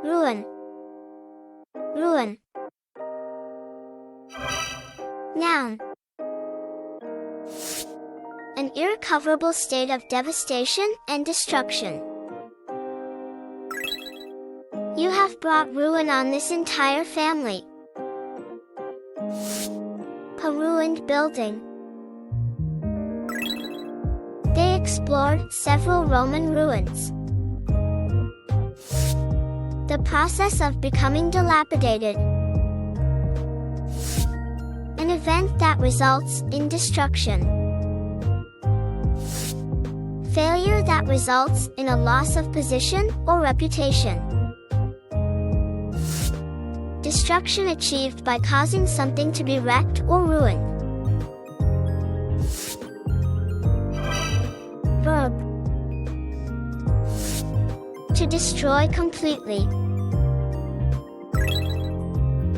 ruin, ruin. Noun. An irrecoverable state of devastation and destruction. You have brought ruin on this entire family. A ruined building. They explored several Roman ruins. The process of becoming dilapidated. An event that results in destruction. Failure that results in a loss of position or reputation. Destruction achieved by causing something to be wrecked or ruined. Verb. To destroy completely.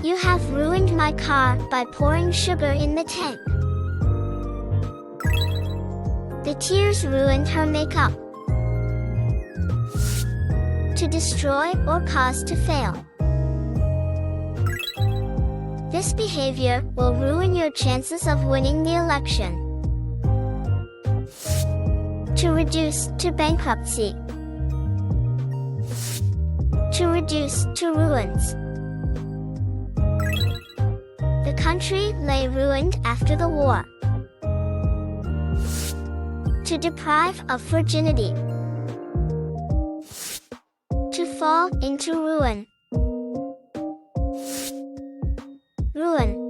You have ruined my car by pouring sugar in the tank. The tears ruined her makeup. To destroy or cause to fail. This behavior will ruin your chances of winning the election. To reduce to bankruptcy. To reduce to ruins. The country lay ruined after the war. To deprive of virginity. To fall into ruin. Ruin.